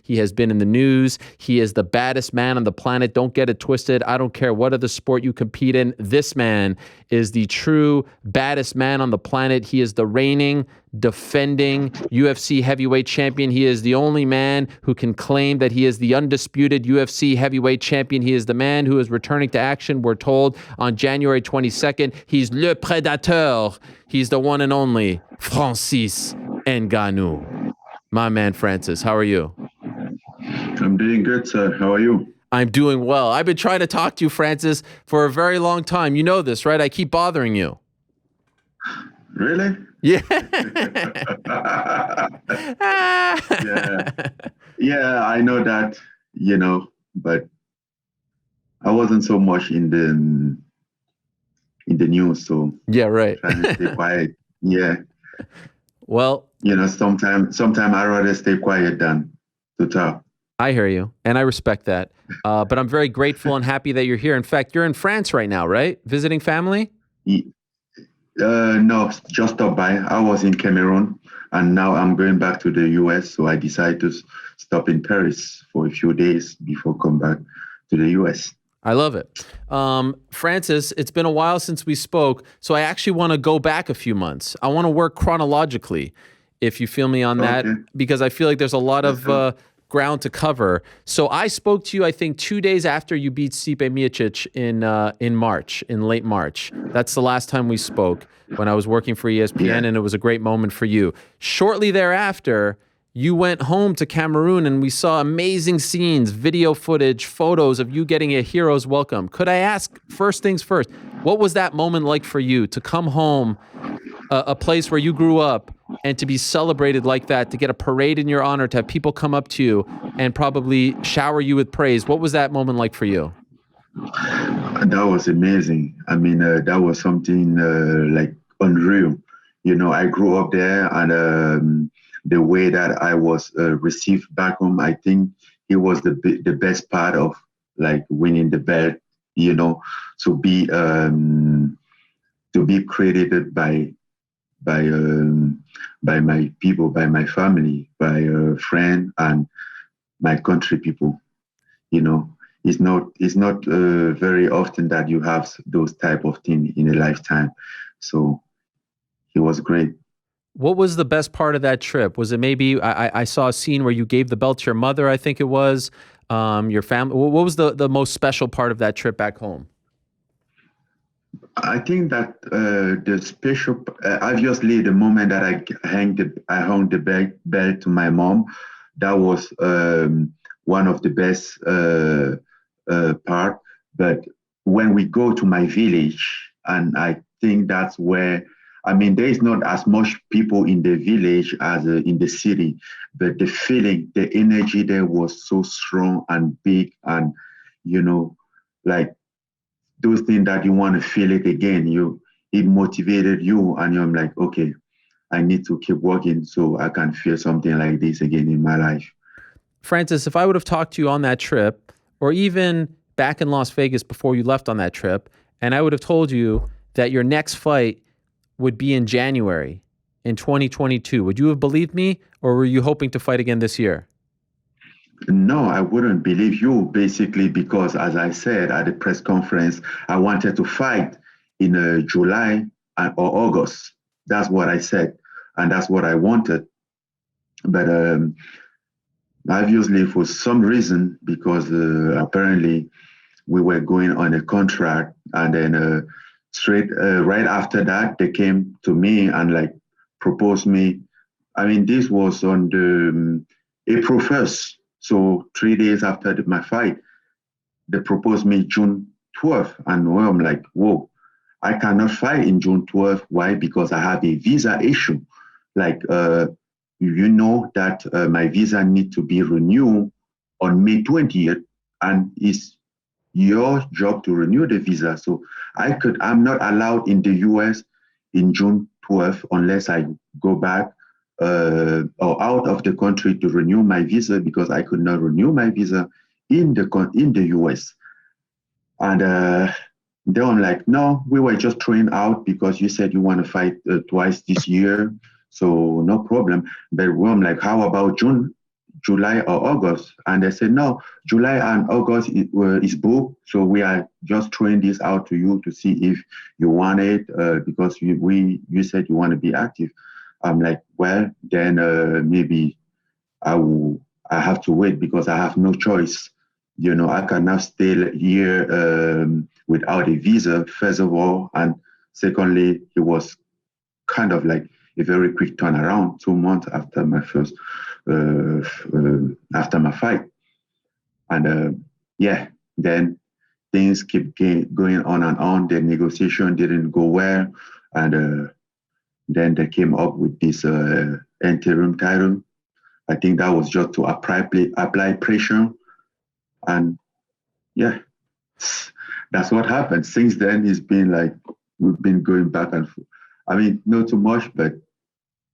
He has been in the news. He is the baddest man on the planet. Don't get it twisted. I don't care what other sport you compete in. This man is the true baddest man on the planet. He is the reigning, defending UFC heavyweight champion. He is the only man who can claim that he is the undisputed UFC heavyweight champion. He is the man who is returning to action, we're told, on January 22nd. He's Le Prédateur. He's the one and only Francis Ngannou. My man, Francis, how are you? I'm doing good, sir. How are you? I'm doing well. I've been trying to talk to you, Francis, for a very long time. You know this, right? I keep bothering you. Really? Yeah. Yeah, I know that, but I wasn't so much in the news, so yeah, right. Trying to stay quiet. Yeah. Well, sometime I'd rather stay quiet than to talk. I hear you, and I respect that. But I'm very grateful and happy that you're here. In fact, you're in France right now, right? Visiting family? No, just stopped by. I was in Cameroon, and now I'm going back to the US, so I decided to stop in Paris for a few days before come back to the US. I love it. Francis, it's been a while since we spoke, so I actually want to go back a few months. I want to work chronologically, if you feel me on that, because I feel like there's a lot of ground to cover. So I spoke to you, I think, 2 days after you beat Stipe Miocic in late March. That's the last time we spoke when I was working for ESPN, and it was a great moment for you. Shortly thereafter, you went home to Cameroon, and we saw amazing scenes, video footage, photos of you getting a hero's welcome. Could I ask, first things first, what was that moment like for you to come home, a place where you grew up, and to be celebrated like that, to get a parade in your honor, to have people come up to you and probably shower you with praise? What was that moment like for you? That was amazing. I mean, that was something like unreal. I grew up there, and the way that I was received back home, I think it was the best part of like winning the belt. To be credited by my people, by my family, by a friend, and my country people. It's not very often that you have those type of things in a lifetime. So it was great. What was the best part of that trip? Was it maybe, I saw a scene where you gave the belt to your mother, I think it was, your family. What was the most special part of that trip back home? I think that the special, obviously, the moment that I hung the belt to my mom, that was one of the best part. But when we go to my village, and I think that's where, I mean, there is not as much people in the village as in the city, but the feeling, the energy there was so strong and big, and like those things that you want to feel it again. It motivated you, and you're like, okay, I need to keep working so I can feel something like this again in my life. Francis, if I would have talked to you on that trip, or even back in Las Vegas before you left on that trip, and I would have told you that your next fight would be in January in 2022, would you have believed me, or were you hoping to fight again this year? No, I wouldn't believe you, basically, because as I said at the press conference, I wanted to fight in July or August. That's what I said, and that's what I wanted. But obviously, for some reason, because apparently we were going on a contract, and then right after that, they came to me and like proposed me. I mean, this was on the April 1st. So 3 days after my fight, they proposed me June 12th. And I'm like, whoa, I cannot fight in June 12th. Why? Because I have a visa issue. Like, that my visa need to be renewed on May 20th, and it's your job to renew the visa. So I'm not allowed in the US in June 12th unless I go back or out of the country to renew my visa, because I could not renew my visa in the US. And then I'm like, no, we were just throwing out because you said you want to fight twice this year, so no problem. But I'm like, how about July or August. And they said, no, July and August is booked. So we are just throwing this out to you to see if you want it because you said you want to be active. I'm like, well, then maybe I have to wait because I have no choice. I cannot stay here without a visa, first of all. And secondly, it was kind of like a very quick turnaround, 2 months after my first, after my fight. And then things keep going on and on. The negotiation didn't go well. And then they came up with this interim title. I think that was just to apply pressure. And yeah, that's what happened. Since then, it's been like we've been going back and forth. I mean, not too much, but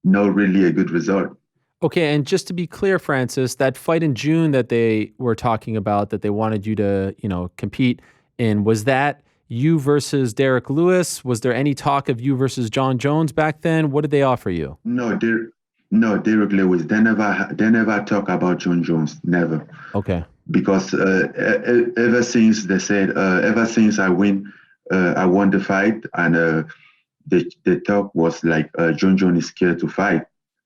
not really a good result. Okay, and just to be clear, Francis, that fight in June that they were talking about, that they wanted you to, compete in, was that you versus Derrick Lewis? Was there any talk of you versus Jon Jones back then? What did they offer you? No, Derrick Lewis. They never talk about Jon Jones. Never. Okay. Because ever since they said, ever since I won the fight, and the talk was like Jon Jones is scared to fight.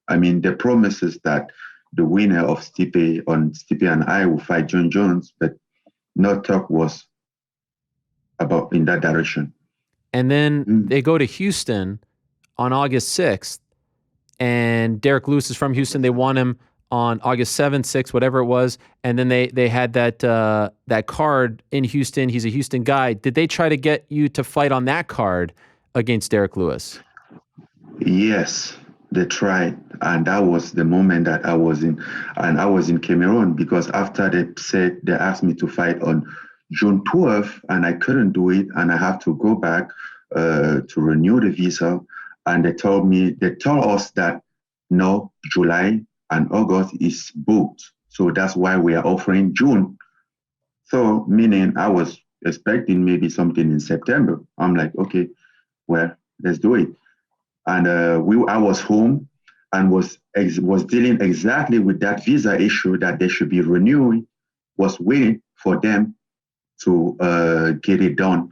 I mean, the promises that the winner of Stipe and I will fight Jon Jones, but no talk was about in that direction. And then they go to Houston on August 6th, and Derrick Lewis is from Houston. They want him on August 7th, 6th, whatever it was. And then they had that card in Houston. He's a Houston guy. Did they try to get you to fight on that card against Derrick Lewis? Yes, they tried. And that was the moment that I was in. And I was in Cameroon because after they asked me to fight on June 12th, and I couldn't do it. And I have to go back to renew the visa. And they told us that no, July and August is booked. So that's why we are offering June. So meaning I was expecting maybe something in September. I'm like, okay, well, let's do it. And I was home and was dealing exactly with that visa issue that they should be renewing, was waiting for them to get it done.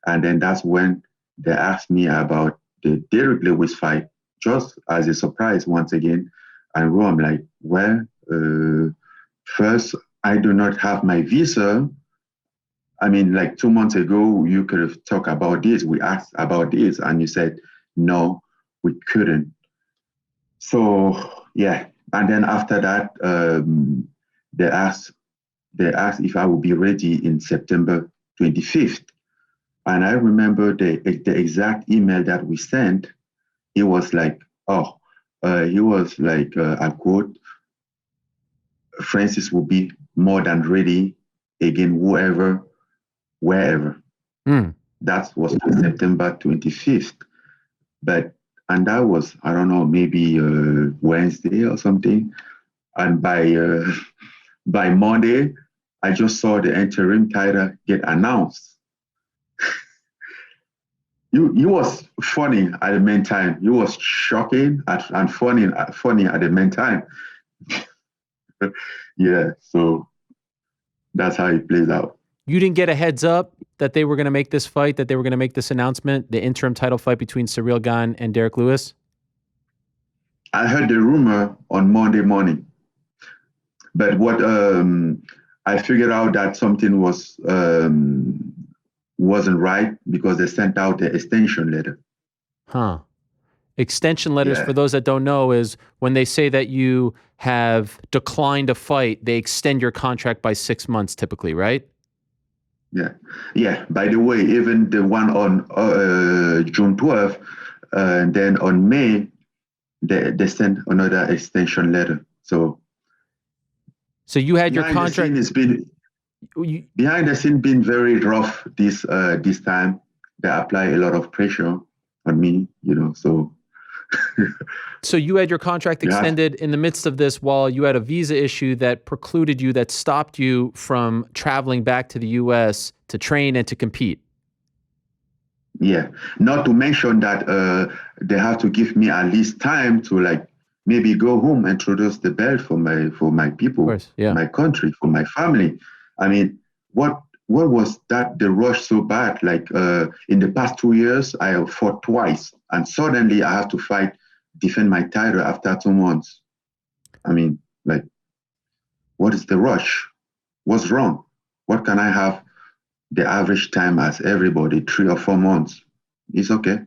And then that's when they asked me about the Derrick Lewis fight, just as a surprise once again. And I'm like, well, first, I do not have my visa. I mean, like 2 months ago, you could have talked about this. We asked about this, and you said, no, we couldn't. So, yeah. And then after that, they asked if I would be ready in September 25th. And I remember the exact email that we sent. It was like, he was like, I quote, Francis will be more than ready again, wherever. That was September 25th. And that was, I don't know, maybe Wednesday or something. And by Monday, I just saw the interim title get announced. It was funny at the meantime. It was shocking and funny at the meantime. Yeah, so that's how it plays out. You didn't get a heads up that they were going to make this fight, that they were going to make this announcement, the interim title fight between Ciryl Gane and Derrick Lewis? I heard the rumor on Monday morning. But what I figured out that something wasn't right because they sent out the extension letter. Huh. Extension letters, for those that don't know, is when they say that you have declined a fight, they extend your contract by 6 months typically, right? Yeah. By the way, even the one on June 12th, and then on May, they sent another extension letter. So you had your contract. Behind the scene been very rough this time. They apply a lot of pressure on me, so. So you had your contract extended in the midst of this while you had a visa issue that precluded you, that stopped you from traveling back to the U.S. to train and to compete. Yeah, not to mention that they have to give me at least time to maybe go home, introduce the belt for my people, Of course, yeah. my country, for my family. I mean, what was that the rush so bad? Like in the past 2 years, I have fought twice, and suddenly I have to defend my title after 2 months. I mean, like, what is the rush? What's wrong? What can I have the average time as everybody, 3 or 4 months? It's okay.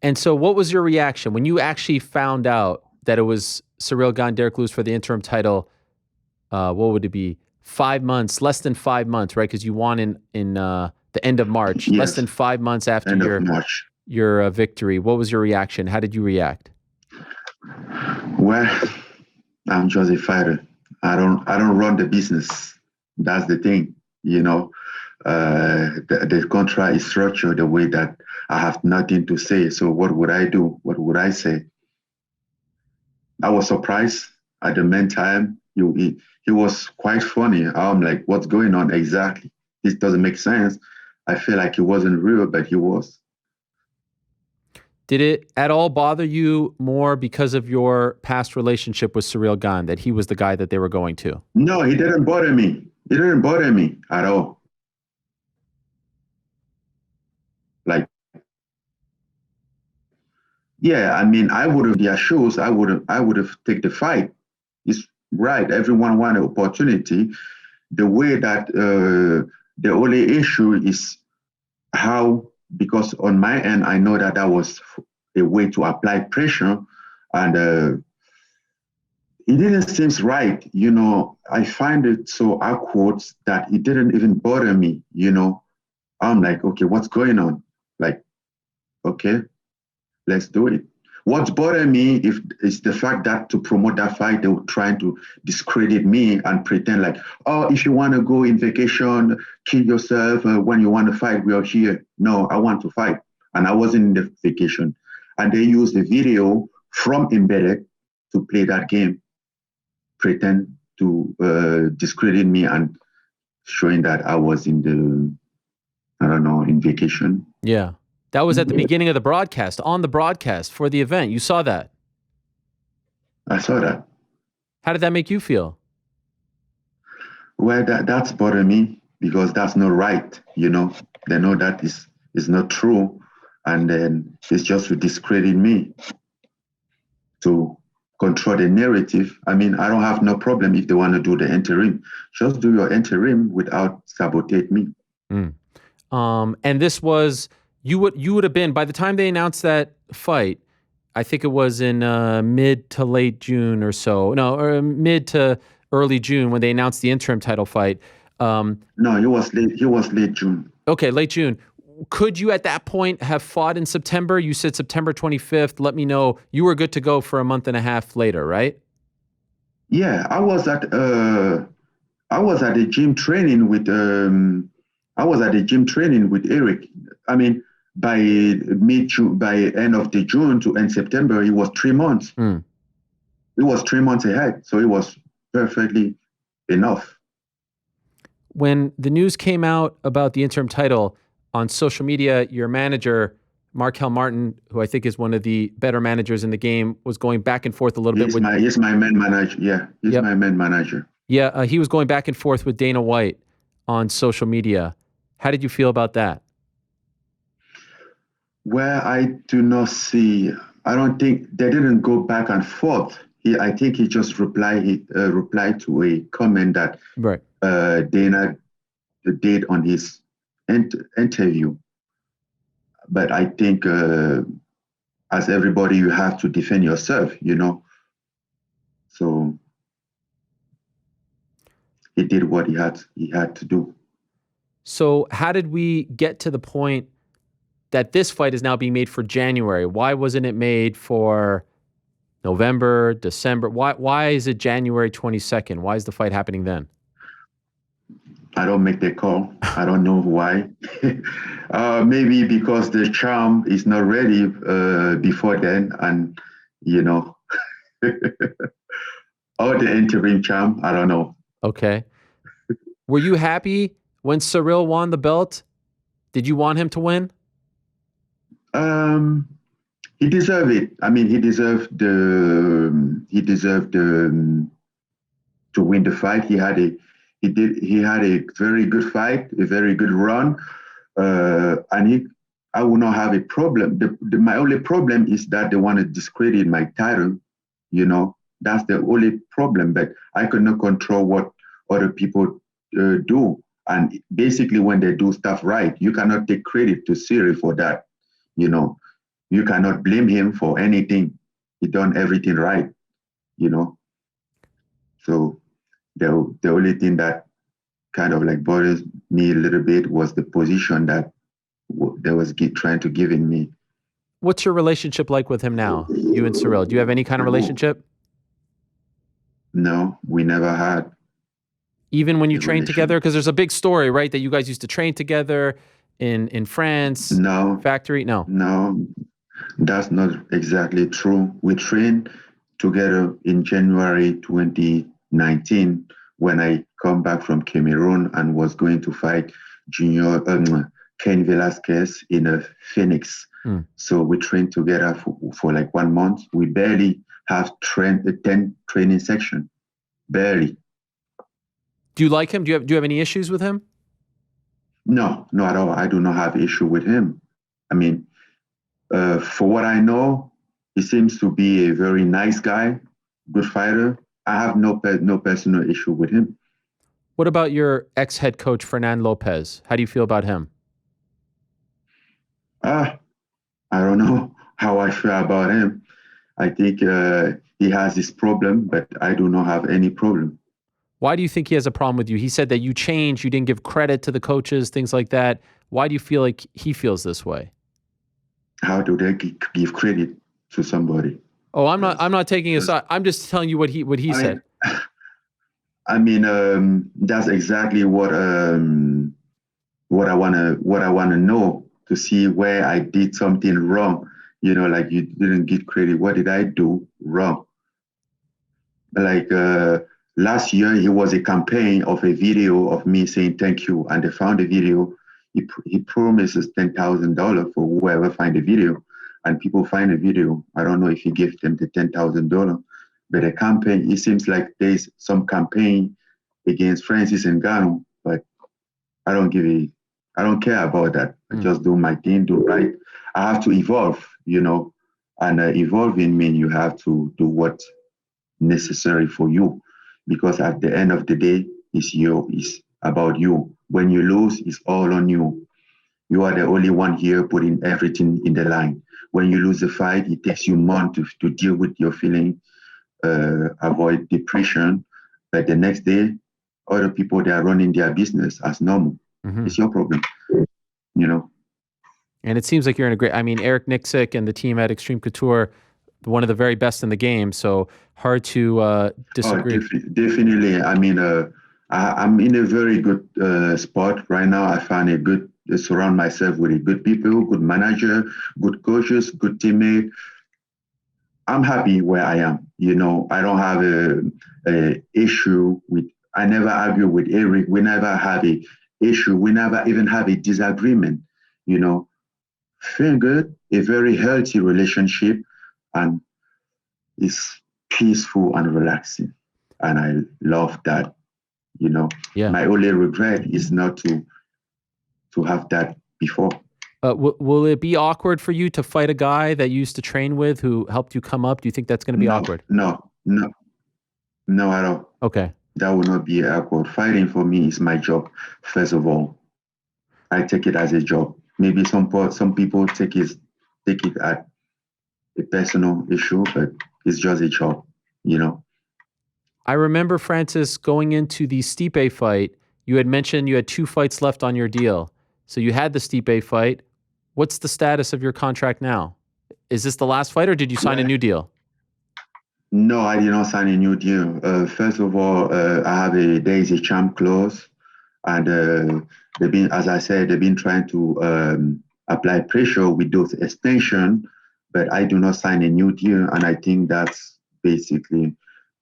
And so what was your reaction when you actually found out that it was Ciryl Gane, Derrick Lewis for the interim title? What would it be? 5 months, less than 5 months, right? Because you won in the end of March, Yes. less than 5 months after End of March. your victory. What was your reaction? How did you react? Well, I'm just a fighter. I don't run the business. That's the thing, you know. The contract is structured the way that I have nothing to say. So what would I do? What would I say? I was surprised at the meantime. He was quite funny. I'm like, what's going on exactly? This doesn't make sense. I feel like he wasn't real, but he was. Did it at all bother you more because of your past relationship with Ciryl Gane, that he was the guy that they were going to? No, he didn't bother me. It didn't bother me at all. Like, yeah, I mean, I would have their shoes. I would have taken the fight. It's right. Everyone want an opportunity. The way that the only issue is how, because on my end, I know that was a way to apply pressure, and it didn't seem right. You know, I find it so awkward that it didn't even bother me. You know, I'm like, okay, what's going on? Like, okay, let's do it. What's bothering me is the fact that to promote that fight, they were trying to discredit me and pretend like, oh, if you want to go in vacation, kill yourself when you want to fight, we are here. No, I want to fight. And I wasn't in the vacation. And they used the video from Embedded to play that game, pretend to discredit me and showing that I was in vacation. Yeah. That was at the beginning of the broadcast, on the broadcast for the event. You saw that. I saw that. How did that make you feel? Well, that's bothering me because that's not right. You know, they know that is not true. And then it's just to discredit me, to control the narrative. I mean, I don't have no problem if they want to do the interim. Just do your interim without sabotage me. And this was, you would have been, by the time they announced that fight, I think it was in mid to late June or so. No, or mid to early June when they announced the interim title fight. No, he was late June. Okay, late June. Could you at that point have fought in September? You said September 25th. Let me know. You were good to go for a month and a half later, right? Yeah, I was at the gym training with Eric. I mean, by mid-June, by end of the June to end September, it was 3 months. It was 3 months ahead, so it was perfectly enough. When the news came out about the interim title on social media, your manager, Markel Martin, who I think is one of the better managers in the game, was going back and forth a little bit. He's my main manager. Yeah, he's my main manager. Yeah, he was going back and forth with Dana White on social media. How did you feel about that? Well, I do not see. I don't think they didn't go back and forth. I think he just replied to a comment that Dana did on his interview. But I think, as everybody, you have to defend yourself, you know. So he did what he had to do. So how did we get to the point that this fight is now being made for January? Why wasn't it made for November, December? Why is it January 22nd? Why is the fight happening then? I don't make the call. I don't know why. Maybe because the charm is not ready before then, and you know, or the interim charm. I don't know. Okay. Were you happy when Ciryl won the belt? Did you want him to win? he deserved it. I mean, he deserved to win the fight. He had a very good fight, a very good run, and I will not have a problem. My only problem is that they want to discredit my title. That's the only problem. But I cannot control what other people do. And basically, when they do stuff right, you cannot take credit to Ciryl for that. You cannot blame him for anything. He done everything right. So the only thing that kind of like bothers me a little bit was the position that they was trying to give in me. What's your relationship like with him now, you and Ciryl? Do you have any kind of relationship? No, we never had. Even when you trained together? Because there's a big story, right, that you guys used to train together in France. No. Factory? No, that's not exactly true. We trained together in January 2019 when I come back from Cameroon and was going to fight Cain Velasquez in a Phoenix. So we trained together for like 1 month. We barely have 10 training section. Barely. Do you like him? Do you have any issues with him? No, not at all. I do not have issue with him. I mean, for what I know, he seems to be a very nice guy, good fighter. I have no personal issue with him. What about your ex-head coach, Fernando Lopez? How do you feel about him? I don't know how I feel about him. I think he has this problem, but I do not have any problem. Why do you think he has a problem with you? He said that you changed, you didn't give credit to the coaches, things like that. Why do you feel like he feels this way? How do they give credit to somebody? Oh, I'm not taking a side. I'm just telling you what he said. I mean, that's exactly what I wanna know, to see where I did something wrong. Like, you didn't give credit. What did I do wrong? Like last year, it was a campaign of a video of me saying thank you, and they found the video. He promises $10,000 for whoever find the video, and people find the video. I don't know if he gave them the $10,000, but the campaign, it seems like there's some campaign against Francis Ngannou, but I don't care about that. I just do my thing, do right. I have to evolve, and evolving means you have to do what's necessary for you, because at the end of the day, it's about you. When you lose, it's all on you. You are the only one here putting everything in the line. When you lose the fight, it takes you months to deal with your feeling, avoid depression. But the next day, other people, they are running their business as normal. It's your problem, And it seems like you're in a great, Eric Nixick and the team at Extreme Couture, one of the very best in the game. So hard to disagree. Definitely. I mean, I'm in a very good spot right now. I find surround myself with good people, good manager, good coaches, good teammate. I'm happy where I am. I don't have a issue with. I never argue with Eric. We never have a issue. We never even have a disagreement. Feel good, a very healthy relationship, and it's peaceful and relaxing. And I love that. Yeah. My only regret is not to have that before. Will it be awkward for you to fight a guy that you used to train with who helped you come up? Do you think that's going to be awkward? No, at all. Okay. That will not be awkward. Fighting for me is my job, first of all. I take it as a job. Maybe some people take it as a personal issue, but it's just a job, I remember, Francis, going into the Stipe fight, you had mentioned you had 2 fights left on your deal. So you had the Stipe fight. What's the status of your contract now? Is this the last fight, or did you sign a new deal? No, I did not sign a new deal. First of all, there is a champ clause, and as I said, they've been trying to apply pressure with those extensions, but I do not sign a new deal, and I think that's basically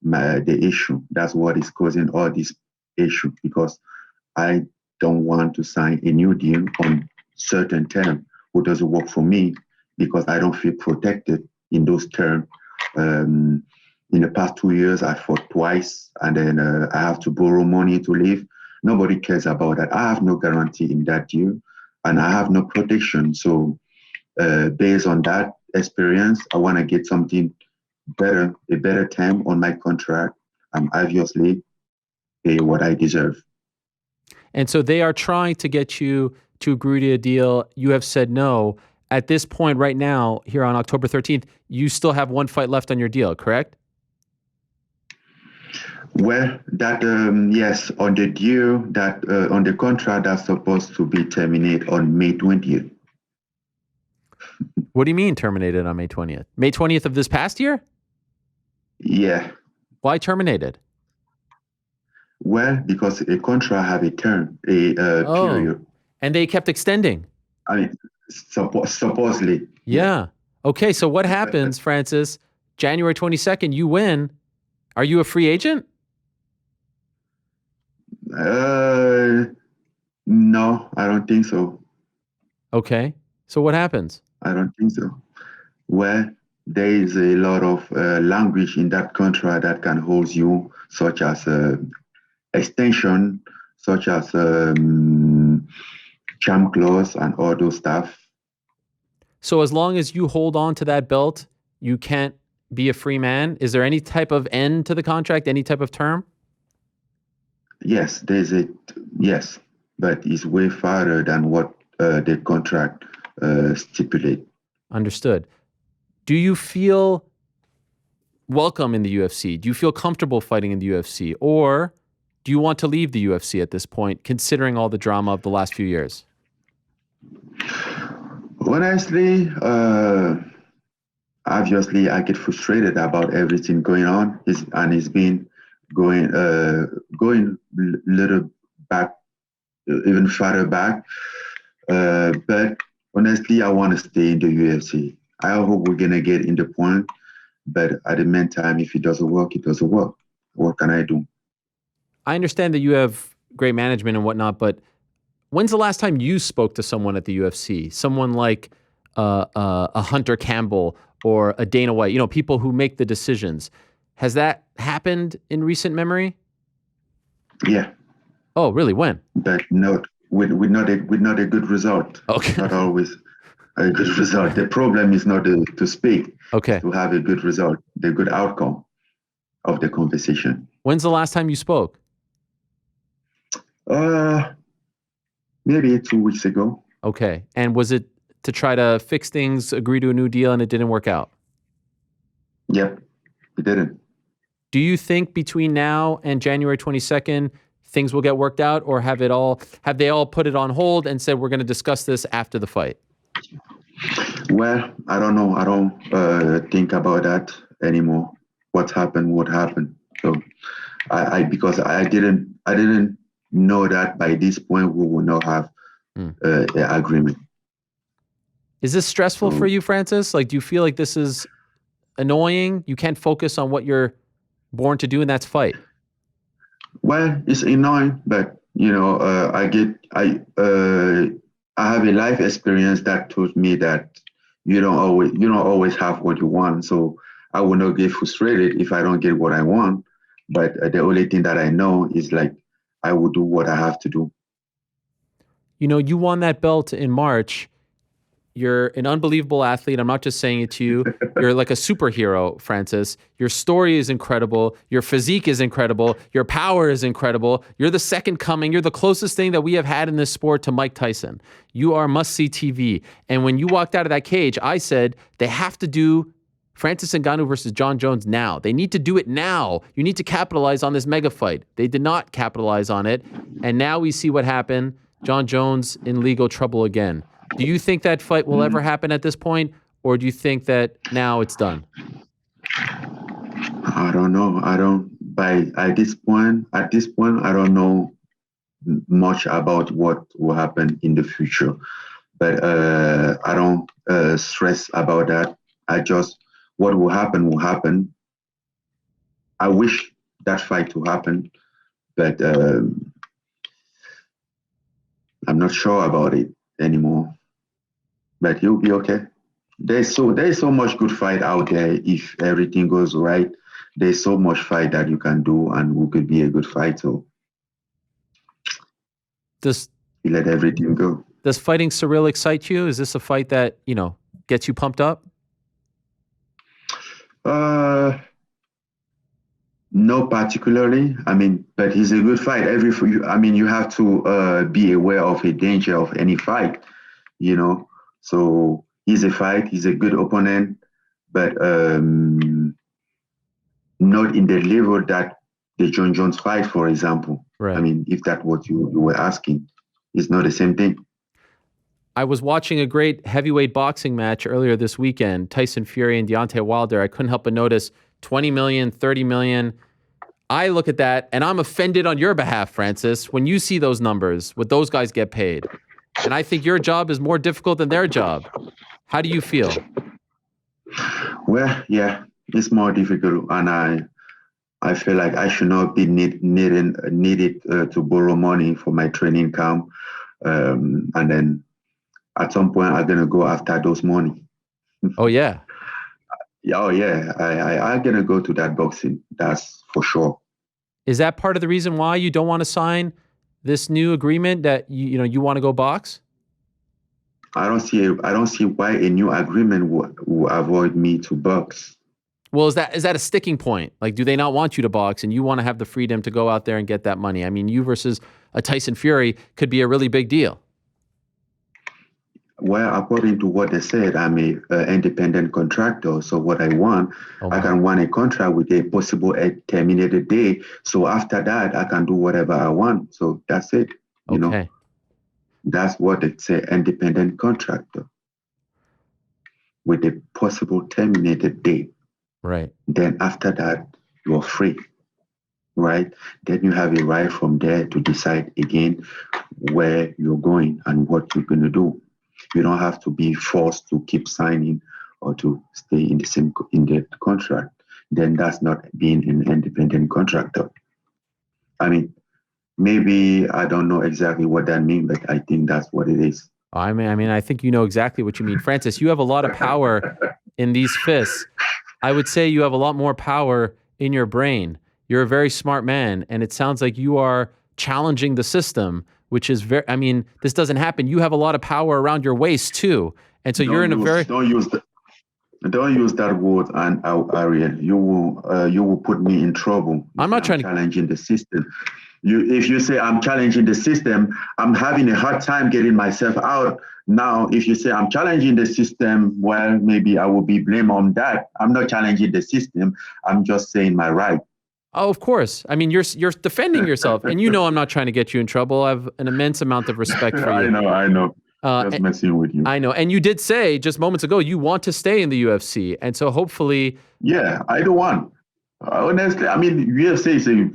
the issue. That's what is causing all this issue, because I don't want to sign a new deal on certain term who doesn't work for me, because I don't feel protected in those terms. In the past 2 years, I fought twice, and then I have to borrow money to live. Nobody cares about that. I have no guarantee in that deal, and I have no protection. So based on that experience, I want to get something better, a better term on my contract. I'm obviously pay what I deserve. And so they are trying to get you to agree to a deal. You have said no. At this point right now, here on October 13th, you still have one fight left on your deal, correct? Well, that yes, on the deal that on the contract that's supposed to be terminated on May 20th. What do you mean terminated on May 20th? May 20th of this past year? Yeah. Why terminated? Well, because a contract have a term, a period. And they kept extending. I mean, supposedly. Yeah. Okay, so what happens, Francis? January 22nd, you win. Are you a free agent? No, I don't think so. Okay. So what happens? I don't think so. Well, there is a lot of language in that contract that can hold you, such as extension, such as champ clause and all those stuff. So as long as you hold on to that belt, you can't be a free man? Is there any type of end to the contract, any type of term? Yes, yes, but it's way farther than what the contract stipulate. Understood. Do you feel welcome in the UFC? Do you feel comfortable fighting in the UFC? Or do you want to leave the UFC at this point, considering all the drama of the last few years? Honestly, obviously, I get frustrated about everything going on, and it's been going little back, even farther back. But honestly, I want to stay in the UFC. I hope we're gonna get in the point, but at the meantime, if it doesn't work, it doesn't work. What can I do? I understand that you have great management and whatnot, but when's the last time you spoke to someone at the UFC? Someone like a Hunter Campbell or a Dana White, people who make the decisions. Has that happened in recent memory? Yeah. Oh, really? When? But not with not a good result. Okay. Not always a good result. The problem is not to speak. Okay. To have a good result, the good outcome of the conversation. When's the last time you spoke? Maybe 2 weeks ago. Okay. And was it to try to fix things, agree to a new deal, and it didn't work out? Yep, it didn't. Do you think between now and January 22nd, things will get worked out, or have they all put it on hold and said, we're going to discuss this after the fight? Well, I don't know. I don't think about that anymore. What happened. So because I didn't know that by this point we will not have an agreement. Is this stressful for you, Francis? Like, do you feel like this is annoying? You can't focus on what you're born to do, and that's fight. Well, it's annoying, but I have a life experience that taught me that you don't always have what you want. So I will not get frustrated if I don't get what I want. But the only thing that I know is like I will do what I have to do. You won that belt in March. You're an unbelievable athlete. I'm not just saying it to you. You're like a superhero, Francis. Your story is incredible. Your physique is incredible. Your power is incredible. You're the second coming. You're the closest thing that we have had in this sport to Mike Tyson. You are must-see TV. And when you walked out of that cage, I said they have to do Francis Ngannou versus Jon Jones now. They need to do it now. You need to capitalize on this mega fight. They did not capitalize on it. And now we see what happened. Jon Jones in legal trouble again. Do you think that fight will ever happen at this point, or do you think that now it's done? I don't know. At this point, I don't know much about what will happen in the future. But I don't stress about that. What will happen will happen. I wish that fight to happen, but I'm not sure about it anymore. But you'll be okay. there's so much good fight out there. If everything goes right, there's so much fight that you can do, and who could be a good fighter. Does You let everything go. Does fighting Ciryl excite you? Is this a fight that gets you pumped up? No, particularly. I mean, but he's a good fight. You have to be aware of the danger of any fight. So he's a fight. He's a good opponent, but not in the level that the Jon Jones fight, for example. Right. I mean, if that's what you were asking, it's not the same thing. I was watching a great heavyweight boxing match earlier this weekend, Tyson Fury and Deontay Wilder. I couldn't help but notice 20 million, 30 million. I look at that and I'm offended on your behalf, Francis, when you see those numbers, what those guys get paid. And I think your job is more difficult than their job. How do you feel? Well, yeah, it's more difficult, and I feel like I should not be needed to borrow money for my training camp, and then at some point I'm gonna go after those money. Oh yeah. Oh yeah, I'm gonna go to that boxing. That's for sure. Is that part of the reason why you don't want to sign this new agreement that you want to go box? I don't see why a new agreement will avoid me to box. Well, is that a sticking point? Like, do they not want you to box and you want to have the freedom to go out there and get that money? I mean, you versus a Tyson Fury could be a really big deal. Well, according to what they said, I'm an independent contractor. So what I want, I can want a contract with a possible terminated day. So after that, I can do whatever I want. So that's it. Okay. That's what they say, independent contractor with a possible terminated day. Right. Then after that, you're free. Right? Then you have a right from there to decide again where you're going and what you're going to do. You don't have to be forced to keep signing or to stay in the contract. Then that's not being an independent contractor. I mean, maybe I don't know exactly what that means, but I think that's what it is. I mean, I think you know exactly what you mean. Francis, you have a lot of power in these fists. I would say you have a lot more power in your brain. You're a very smart man, and it sounds like you are challenging the system, which is this doesn't happen. You have a lot of power around your waist too. And so you're in a very... Don't use that word, and Ariel. You will put me in trouble. I'm not trying to... challenging the system. If you say I'm challenging the system, I'm having a hard time getting myself out. Now, if you say I'm challenging the system, well, maybe I will be blamed on that. I'm not challenging the system. I'm just saying my right. Oh, of course. I mean, you're defending yourself, and I'm not trying to get you in trouble. I have an immense amount of respect for you. I know. Just messing with you. I know. And you did say just moments ago you want to stay in the UFC, and so hopefully... Yeah, I do want. Honestly, I mean, UFC is a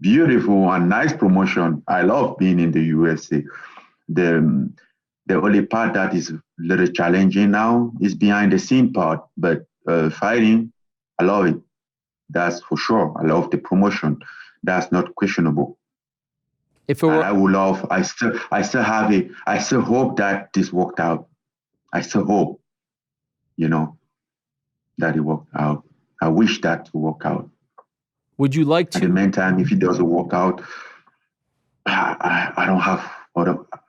beautiful and nice promotion. I love being in the UFC. The only part that is a little challenging now is behind the scene part, but fighting, I love it. That's for sure. I love the promotion. That's not questionable. If it were, I still hope that this worked out. I still hope, that it worked out. I wish that to work out. Would you like to? At the meantime, if it doesn't work out, I don't have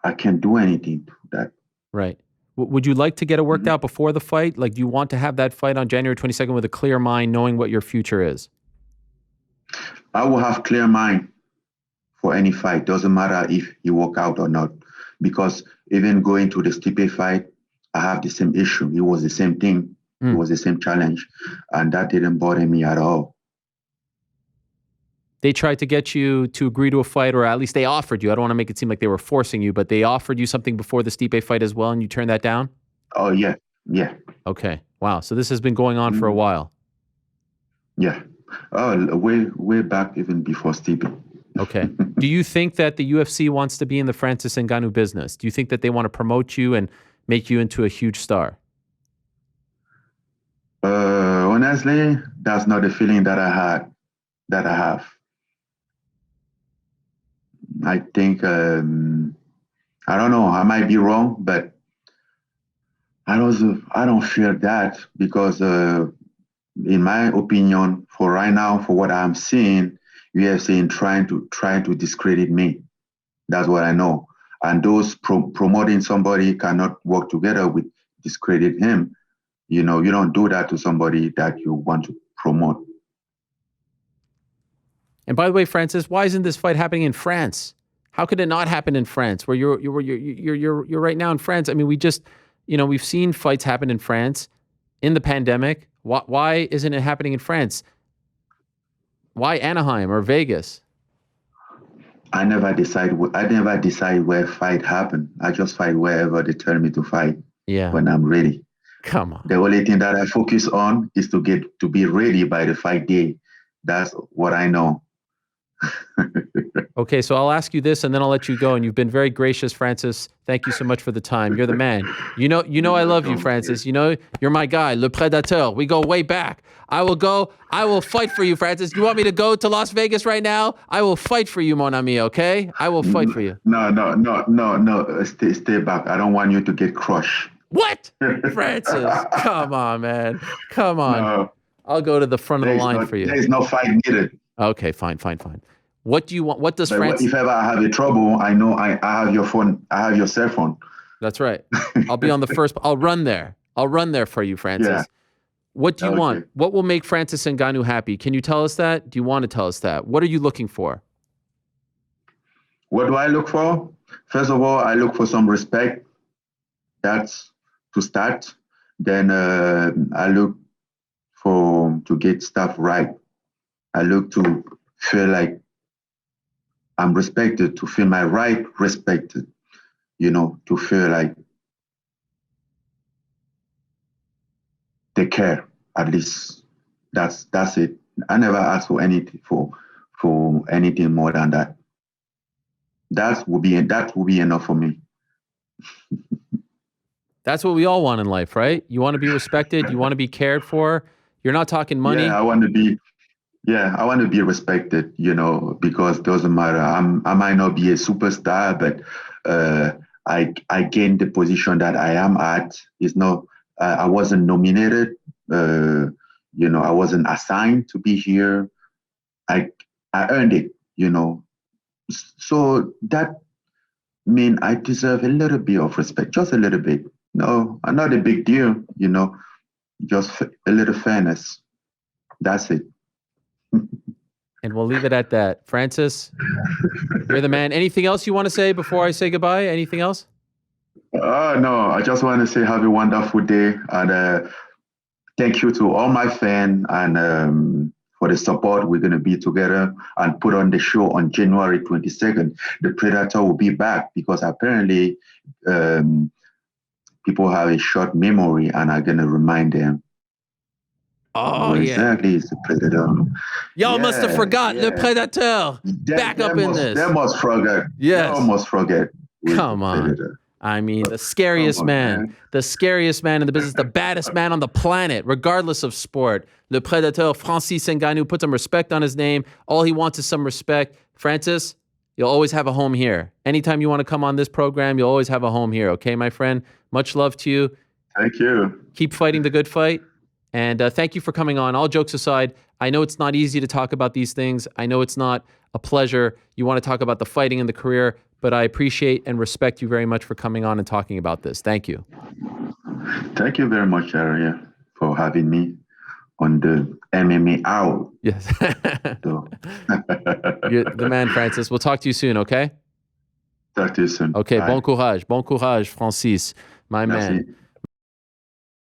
I can't do anything to that. Right. Would you like to get it worked out before the fight? Like, do you want to have that fight on January 22nd with a clear mind, knowing what your future is? I will have clear mind for any fight. Doesn't matter if you work out or not. Because even going to the Stipe fight, I have the same issue. It was the same thing. It was the same challenge. And that didn't bother me at all. They tried to get you to agree to a fight, or at least they offered you. I don't want to make it seem like they were forcing you, but they offered you something before the Stipe fight as well, and you turned that down? Oh, yeah. Yeah. Okay. Wow. So this has been going on for a while. Yeah. Oh, way back even before Stipe. Okay. Do you think that the UFC wants to be in the Francis Ngannou business? Do you think that they want to promote you and make you into a huge star? Honestly, that's not the feeling that I have. I think, I don't know, I might be wrong, but I don't fear that because, in my opinion, for right now, for what I'm seeing, UFC in trying to discredit me. That's what I know. And those promoting somebody cannot work together with discredit him. You know, you don't do that to somebody that you want to promote. And by the way, Francis, why isn't this fight happening in France? How could it not happen in France, where you're right now in France? I mean, we just, we've seen fights happen in France in the pandemic. Why isn't it happening in France? Why Anaheim or Vegas? I never decide. I never decide where fight happen. I just fight wherever they tell me to fight. Yeah. When I'm ready. Come on. The only thing that I focus on is to be ready by the fight day. That's what I know. Okay, so I'll ask you this, and then I'll let you go. And you've been very gracious, Francis. Thank you so much for the time. You're the man. You know, I love you, Francis. You know, you're my guy, Le Prédateur. We go way back. I will fight for you, Francis. You want me to go to Las Vegas right now? I will fight for you, mon ami, okay? I will fight for you. No. Stay back. I don't want you to get crushed. What? Francis, come on, man. Come on. No, I'll go to the front of the line for you. There is no fight needed. Okay, fine. What do you want? What does Francis... If ever I have a trouble, I know I have your phone. I have your cell phone. That's right. I'll be on the first... I'll run there. for you, Francis. Yeah. What do you want? What will make Francis Ngannou happy? Can you tell us that? Do you want to tell us that? What are you looking for? What do I look for? First of all, I look for some respect. That's to start. Then I look to get stuff right. I look to feel like I'm respected, to feel my right respected, to feel like they care. At least that's it. I never ask for anything for anything more than that. That will be enough for me. That's what we all want in life, right? You want to be respected. You want to be cared for. You're not talking money. Yeah, I want to be respected, because it doesn't matter. I might not be a superstar, but I gained the position that I am at. It's not, I wasn't nominated. I wasn't assigned to be here. I earned it, So that means I deserve a little bit of respect, just a little bit. No, not a big deal, just a little fairness. That's it. And we'll leave it at that. Francis, you're the man. Anything else you want to say before I say goodbye? Anything else? No, I just want to say have a wonderful day. And thank you to all my fans and for the support. We're going to be together and put on the show on January 22nd. The Predator will be back because apparently people have a short memory and are going to remind them. Oh, exactly, it's the Predator. Y'all must have forgot Le Prédateur. Back up in this. They must forget. Yes. They almost forget. Come on. I mean, the scariest man in the business, the baddest man on the planet, regardless of sport. Le Prédateur, Francis Ngannou, put some respect on his name. All he wants is some respect. Francis, you'll always have a home here. Anytime you want to come on this program, you'll always have a home here. Okay, my friend? Much love to you. Thank you. Keep fighting the good fight. And thank you for coming on. All jokes aside, I know it's not easy to talk about these things. I know it's not a pleasure. You want to talk about the fighting and the career, but I appreciate and respect you very much for coming on and talking about this. Thank you. Thank you very much, Aria, for having me on the MMA Hour. Yes. You're the man, Francis. We'll talk to you soon, okay? Talk to you soon. Okay, Bye. Bon courage, Francis, my Merci. Man.